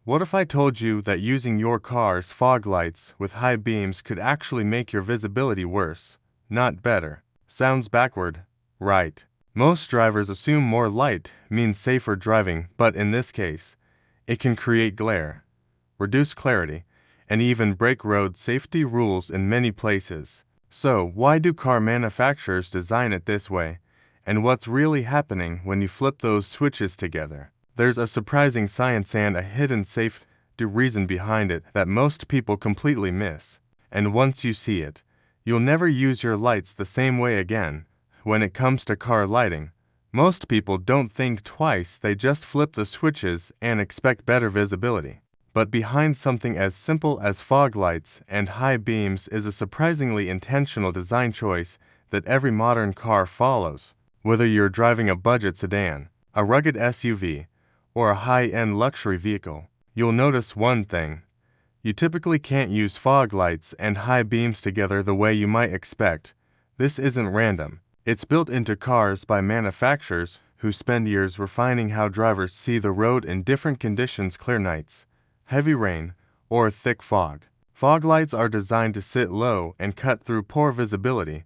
What if I told you that using your car's fog lights with high beams could actually make your visibility worse, not better? Sounds backward, right? Most drivers assume more light means safer driving, but in this case, it can create glare, reduce clarity, and even break road safety rules in many places. So, why do car manufacturers design it this way? And what's really happening when you flip those switches together? There's a surprising science and a hidden safety reason behind it that most people completely miss. And once you see it, you'll never use your lights the same way again. When it comes to car lighting, most people don't think twice, they just flip the switches and expect better visibility. But behind something as simple as fog lights and high beams is a surprisingly intentional design choice that every modern car follows. Whether you're driving a budget sedan, a rugged SUV, or a high-end luxury vehicle, you'll notice one thing. You typically can't use fog lights and high beams together the way you might expect. This isn't random. It's built into cars by manufacturers who spend years refining how drivers see the road in different conditions: clear nights, heavy rain, or thick fog. Fog lights are designed to sit low and cut through poor visibility,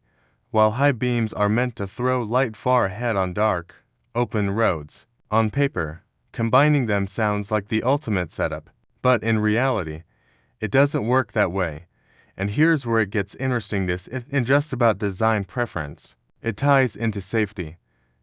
while high beams are meant to throw light far ahead on dark, open roads. On paper, combining them sounds like the ultimate setup, but in reality, it doesn't work that way. And here's where it gets interesting. This isn't just about design preference. It ties into safety,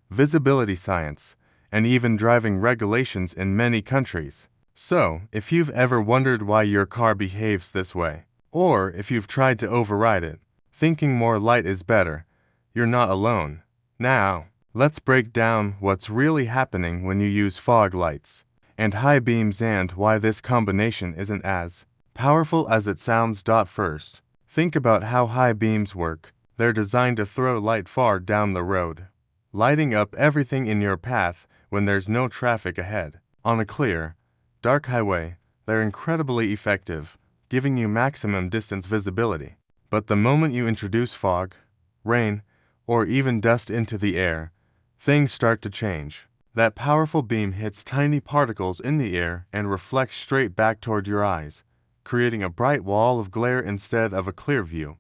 visibility science, and even driving regulations in many countries. So, if you've ever wondered why your car behaves this way, or if you've tried to override it, thinking more light is better, you're not alone. Now, let's break down what's really happening when you use fog lights and high beams and why this combination isn't as powerful as it sounds. First, think about how high beams work. They're designed to throw light far down the road, lighting up everything in your path when there's no traffic ahead. On a clear, dark highway, they're incredibly effective, giving you maximum distance visibility. But the moment you introduce fog, rain, or even dust into the air, things start to change. That powerful beam hits tiny particles in the air and reflects straight back toward your eyes, creating a bright wall of glare instead of a clear view.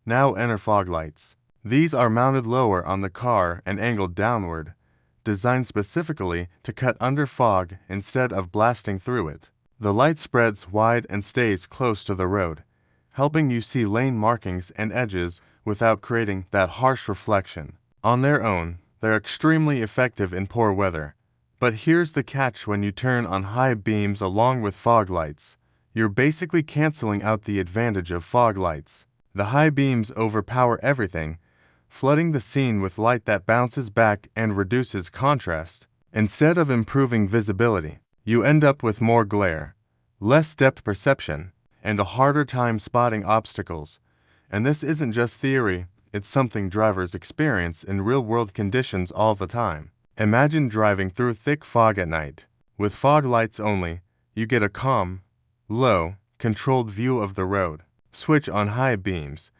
Now enter fog lights. These are mounted lower on the car and angled downward, designed specifically to cut under fog instead of blasting through it. The light spreads wide and stays close to the road, helping you see lane markings and edges without creating that harsh reflection. On their own, they're extremely effective in poor weather. But here's the catch: when you turn on high beams along with fog lights, you're basically canceling out the advantage of fog lights. The high beams overpower everything, flooding the scene with light that bounces back and reduces contrast. Instead of improving visibility, you end up with more glare, less depth perception, and a harder time spotting obstacles. And this isn't just theory, it's something drivers experience in real-world conditions all the time. Imagine driving through thick fog at night. With fog lights only, you get a calm, low, controlled view of the road. Switch on high beams,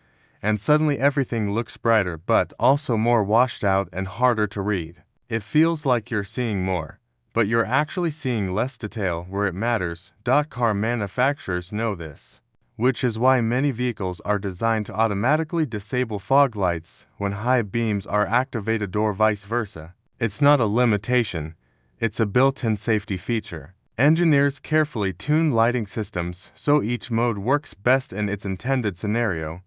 and suddenly everything looks brighter but also more washed out and harder to read. It feels like you're seeing more, but you're actually seeing less detail where it matters. Car manufacturers know this, which is why many vehicles are designed to automatically disable fog lights when high beams are activated or vice versa. It's not a limitation, it's a built-in safety feature. Engineers carefully tune lighting systems so each mode works best in its intended scenario,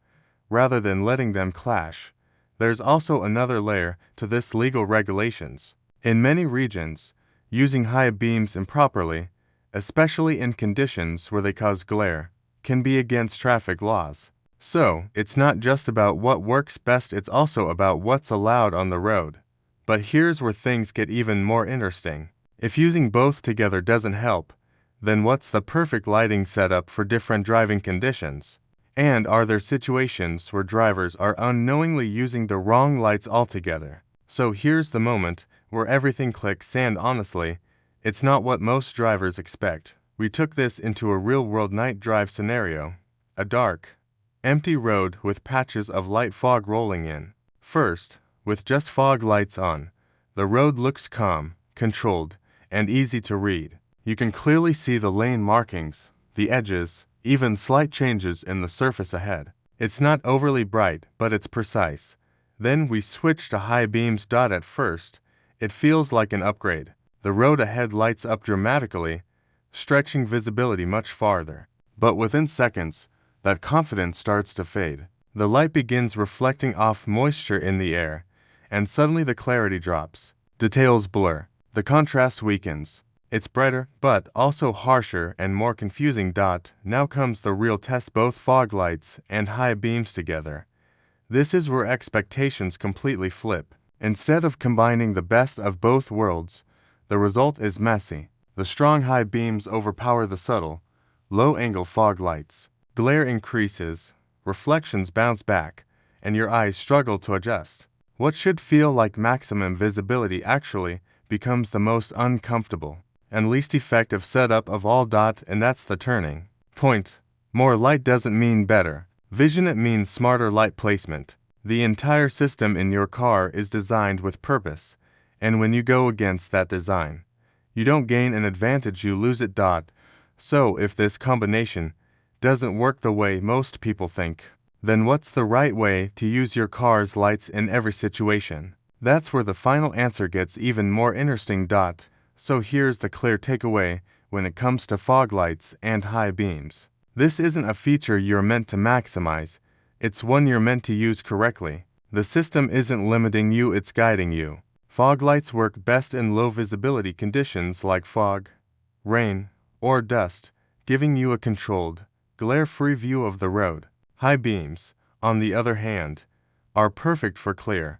rather than letting them clash. There's also another layer to this: legal regulations. In many regions, using high beams improperly, especially in conditions where they cause glare, can be against traffic laws. So, it's not just about what works best, it's also about what's allowed on the road. But here's where things get even more interesting. If using both together doesn't help, then what's the perfect lighting setup for different driving conditions? And are there situations where drivers are unknowingly using the wrong lights altogether? So here's the moment where everything clicks, and honestly, it's not what most drivers expect. We took this into a real-world night drive scenario: a dark, empty road with patches of light fog rolling in. First, with just fog lights on, the road looks calm, controlled, and easy to read. You can clearly see the lane markings, the edges, even slight changes in the surface ahead. It's not overly bright, but it's precise. Then we switch to high beams. At first, it feels like an upgrade. The road ahead lights up dramatically, stretching visibility much farther. But within seconds, that confidence starts to fade. The light begins reflecting off moisture in the air, and suddenly the clarity drops. Details blur. The contrast weakens. It's brighter, but also harsher and more confusing. Now comes the real test: both fog lights and high beams together. This is where expectations completely flip. Instead of combining the best of both worlds, the result is messy. The strong high beams overpower the subtle, low-angle fog lights. Glare increases, reflections bounce back, and your eyes struggle to adjust. What should feel like maximum visibility actually becomes the most uncomfortable and least effective setup of all. And that's the turning point. More light doesn't mean better vision, it means smarter light placement. The entire system in your car is designed with purpose, and when you go against that design, you don't gain an advantage, you lose it. So if this combination doesn't work the way most people think, then what's the right way to use your car's lights in every situation? That's where the final answer gets even more interesting. So here's the clear takeaway when it comes to fog lights and high beams. This isn't a feature you're meant to maximize, it's one you're meant to use correctly. The system isn't limiting you, it's guiding you. Fog lights work best in low visibility conditions like fog, rain, or dust, giving you a controlled, glare-free view of the road. High beams, on the other hand, are perfect for clear,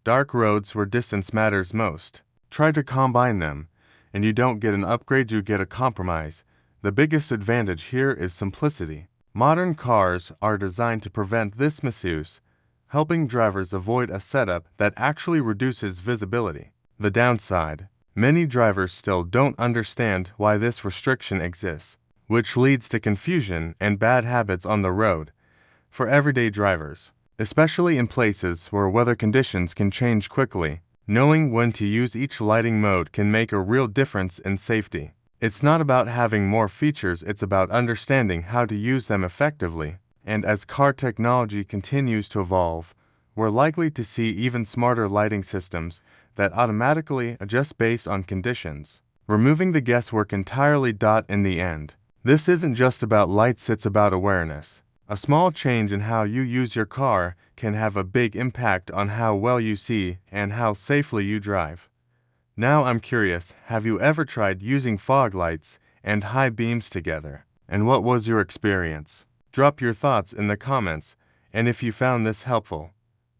dark roads where distance matters most. Try to combine them, and you don't get an upgrade, you get a compromise. The biggest advantage here is simplicity. Modern cars are designed to prevent this misuse, helping drivers avoid a setup that actually reduces visibility. The downside: many drivers still don't understand why this restriction exists, which leads to confusion and bad habits on the road. For everyday drivers, especially in places where weather conditions can change quickly, knowing when to use each lighting mode can make a real difference in safety. It's not about having more features, it's about understanding how to use them effectively. And as car technology continues to evolve, we're likely to see even smarter lighting systems that automatically adjust based on conditions, removing the guesswork entirely. In the end, this isn't just about lights, it's about awareness. A small change in how you use your car can have a big impact on how well you see and how safely you drive. Now I'm curious, have you ever tried using fog lights and high beams together? And what was your experience? Drop your thoughts in the comments, and if you found this helpful,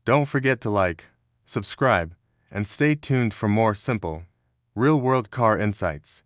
don't forget to like, subscribe, and stay tuned for more simple, real-world car insights.